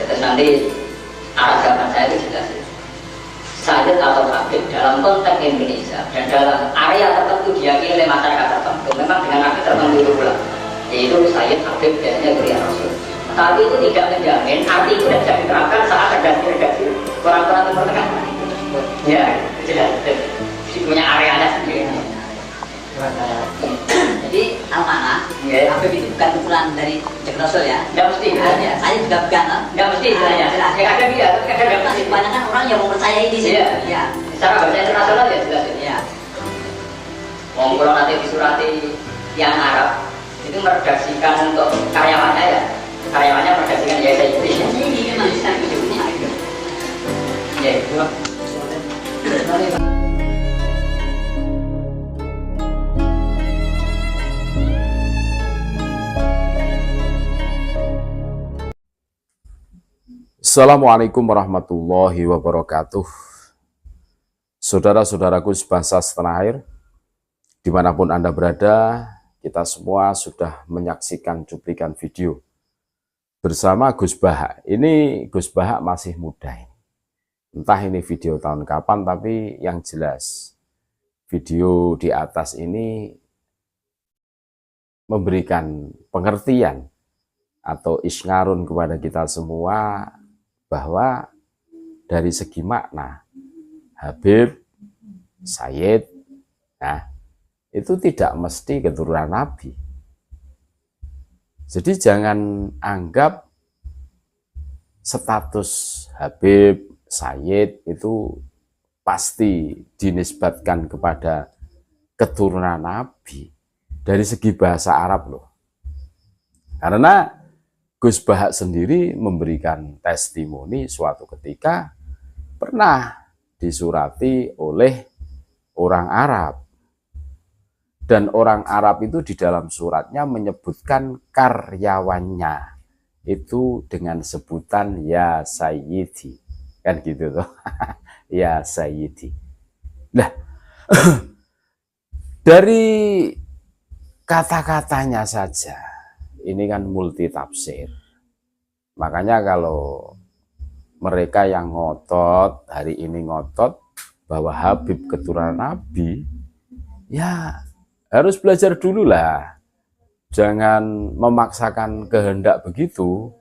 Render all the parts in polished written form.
Terus nanti arah jawaban saya itu jelas. Sayyid atau Habib dalam konteks Indonesia dan dalam area tertentu diyakini oleh masyarakat tertentu memang dengan arti tertentu itu pula, yaitu Sayyid Habib biasanya Guru Rasul. Tapi itu tidak menjamin arti itu tidak bisa diterapkan saat redaksi orang-orang Timur Tengah. Ya, jelas. Punya areanya sendiri. Jadi al-mana, Habib itu bukan kumpulan dari Jack Rasul ya? Tidak mesti. Ya, saya juga bukan. Tidak mesti istilahnya. Yang ada dia, tapi kadang Tapi kebanyakan orang yang mempercayai ini sih. Iya. Ya. Secara bahasa internasional ya jelas. Ya. Kalau nanti disurati yang Arab itu meredaksikan untuk karyawannya ya, karyawannya meredaksikan ya saya itu. Ini memang bisa hidupnya. Ya itu. Assalamualaikum warahmatullahi wabarakatuh. Saudara-saudaraku sebangsa setanah air, dimanapun Anda berada, kita semua sudah menyaksikan cuplikan video bersama Gus Bahak. Ini Gus Bahak masih muda ini. Entah ini video tahun kapan, tapi yang jelas video di atas ini memberikan pengertian atau isngarun kepada kita semua bahwa dari segi makna Habib, Sayyid, nah itu tidak mesti keturunan Nabi. Jadi jangan anggap status Habib, Sayyid itu pasti dinisbatkan kepada keturunan Nabi dari segi bahasa Arab loh. Karena Gus Bahak sendiri memberikan testimoni suatu ketika pernah disurati oleh orang Arab. Dan orang Arab itu di dalam suratnya menyebutkan karyawannya itu dengan sebutan ya Sayyidi. Kan gitu tuh. Ya Sayyidi. Nah, dari kata-katanya saja ini kan multi tafsir. Makanya kalau mereka yang ngotot, hari ini ngotot bahwa Habib keturunan Nabi, ya harus belajar dulu lah. Jangan memaksakan kehendak begitu.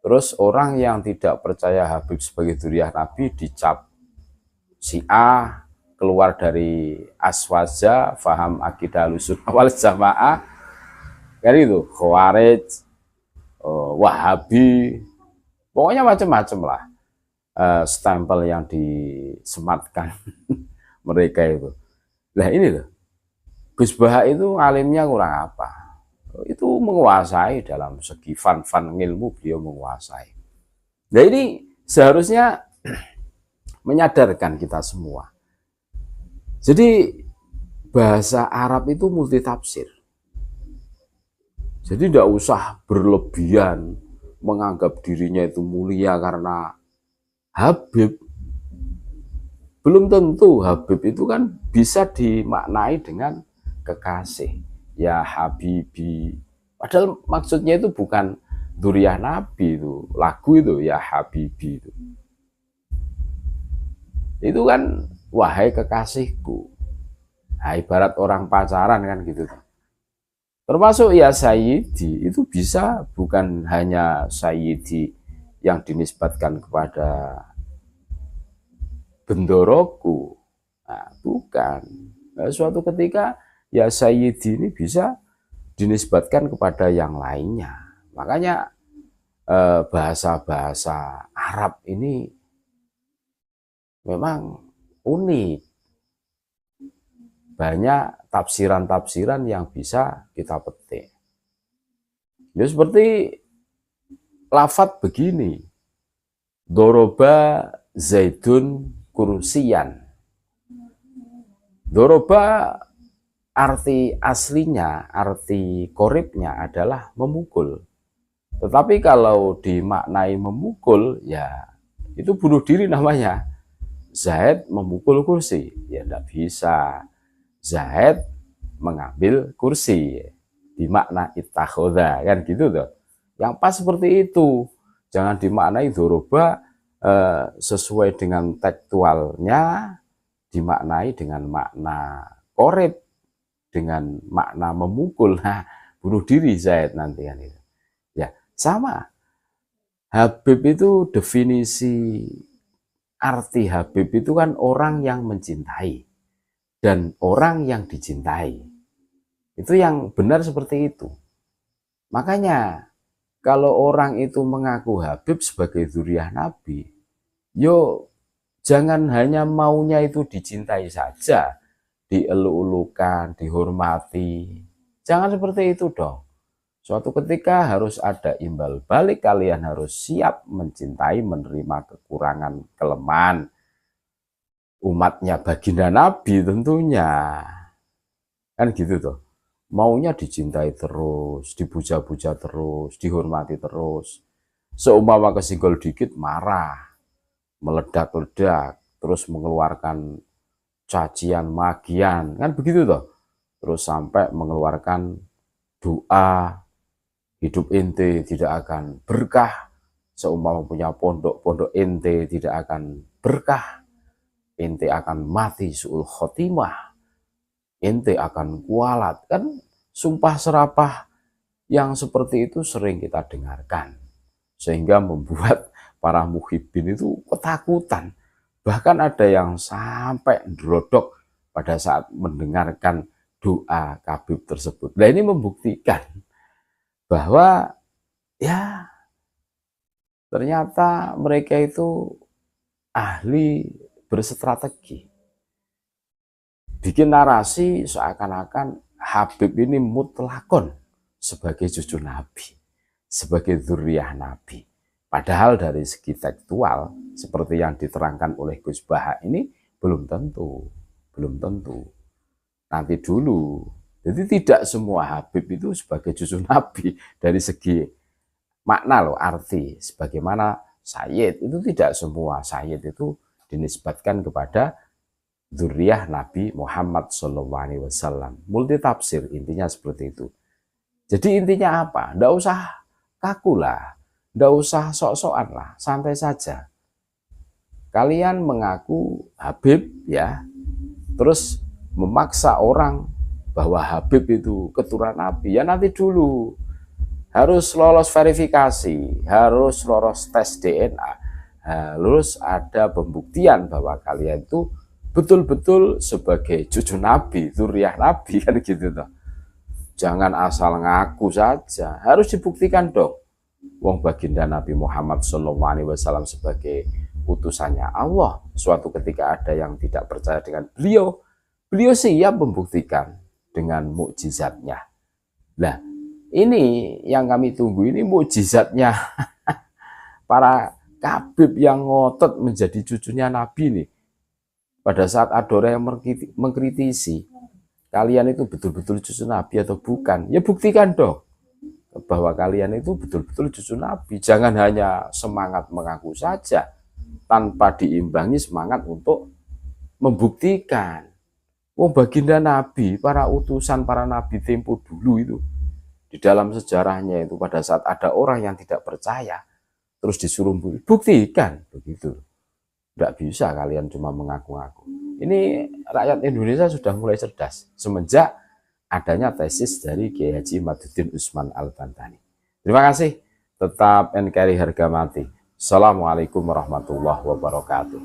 Terus orang yang tidak percaya Habib sebagai dzurriyyah Nabi dicap Syiah, keluar dari aswaja, faham akidah Ahlussunnah wal Jamaah, kan itu Khawarij, Wahabi, pokoknya macam-macam lah stempel yang disematkan mereka itu. Nah ini loh, Gus Bahak itu alimnya kurang apa? Itu menguasai dalam segi fan ilmu, beliau menguasai. Nah ini seharusnya menyadarkan kita semua. Jadi bahasa Arab itu multitafsir. Jadi tidak usah berlebihan menganggap dirinya itu mulia karena Habib. Belum tentu Habib itu kan bisa dimaknai dengan kekasih. Ya Habibi. Padahal maksudnya itu bukan dzurriyyah Nabi itu. Lagu itu ya Habibi itu. Itu kan wahai kekasihku. Nah, ibarat orang pacaran kan gitu. Termasuk ya Sayyidi itu bisa bukan hanya Sayyidi yang dinisbatkan kepada bendoroku. Nah, bukan. Nah, suatu ketika ya Sayyidi ini bisa dinisbatkan kepada yang lainnya. Makanya bahasa-bahasa Arab ini memang unik. Banyak tafsiran-tafsiran yang bisa kita petik. Ya seperti lafadz begini. Doroba Zaidun kursiyan. Doroba arti aslinya, arti koribnya adalah memukul. Tetapi kalau dimaknai memukul, ya itu bunuh diri namanya. Zaid memukul kursi, ya tidak bisa. Zaid mengambil kursi, dimakna ittakhadha, kan gitu tuh. Yang pas seperti itu. Jangan dimaknai doroba sesuai dengan tekstualnya, dimaknai dengan makna korib, dengan makna memukul. Nah, bunuh diri Zaid nanti kan itu. Ya, sama. Habib itu definisi arti Habib itu kan orang yang mencintai dan orang yang dicintai. Itu yang benar seperti itu. Makanya kalau orang itu mengaku Habib sebagai dzurriyyah Nabi, yo jangan hanya maunya itu dicintai saja, dieluk-elukan, dihormati. Jangan seperti itu dong. Suatu ketika harus ada imbal balik, kalian harus siap mencintai, menerima kekurangan, kelemahan umatnya baginda Nabi tentunya. Kan gitu tuh. Maunya dicintai terus, dipuja-puja terus, dihormati terus. Seumpama kesenggol dikit marah, meledak-ledak, terus mengeluarkan cacian, magian, kan begitu toh. Terus sampai mengeluarkan doa, hidup ente tidak akan berkah, seumpama punya pondok ente tidak akan berkah, ente akan mati su'ul khotimah, ente akan kualat. Kan sumpah serapah yang seperti itu sering kita dengarkan, sehingga membuat para muhibbin itu ketakutan. Bahkan ada yang sampai drodok pada saat mendengarkan doa Habib tersebut. Nah, ini membuktikan bahwa ya ternyata mereka itu ahli berstrategi, bikin narasi seakan-akan Habib ini mutlakon sebagai cucu Nabi, sebagai dzurriyyah Nabi. Padahal dari segi tekstual seperti yang diterangkan oleh Gus Baha ini belum tentu. Nanti dulu. Jadi tidak semua Habib itu sebagai cucu Nabi dari segi makna loh, arti. Sebagaimana Sayyid itu tidak semua Sayyid itu dinisbatkan kepada dzurriyyah Nabi Muhammad SAW. Multi tafsir intinya seperti itu. Jadi intinya apa? Nggak usah kaku lah, nggak usah sok-sokan lah, santai saja. Kalian mengaku Habib ya, terus memaksa orang bahwa Habib itu keturunan Nabi, ya nanti dulu harus lolos verifikasi, harus lolos tes DNA, harus ada pembuktian bahwa kalian itu betul-betul sebagai cucu Nabi, dzurriyyah Nabi, kan gitu toh. Jangan asal ngaku saja, harus dibuktikan dong. Wong baginda Nabi Muhammad SAW sebagai utusannya Allah, suatu ketika ada yang tidak percaya dengan beliau, beliau siap membuktikan dengan mukjizatnya. Nah, ini yang kami tunggu, ini mukjizatnya para Habib yang ngotot menjadi cucunya Nabi nih. Pada saat ada orang yang mengkritisi, kalian itu betul-betul cucu Nabi atau bukan, ya buktikan dong bahwa kalian itu betul-betul cucu Nabi. Jangan hanya semangat mengaku saja tanpa diimbangi semangat untuk membuktikan. Oh, baginda Nabi, para utusan, para Nabi tempo dulu itu, di dalam sejarahnya itu pada saat ada orang yang tidak percaya, terus disuruh buktikan, begitu. Tidak bisa kalian cuma mengaku-ngaku. Ini rakyat Indonesia sudah mulai cerdas semenjak adanya tesis dari Kiai Haji Imaduddin Usman Al-Bantani. Terima kasih. Tetap NKRI harga mati. Assalamualaikum warahmatullahi wabarakatuh.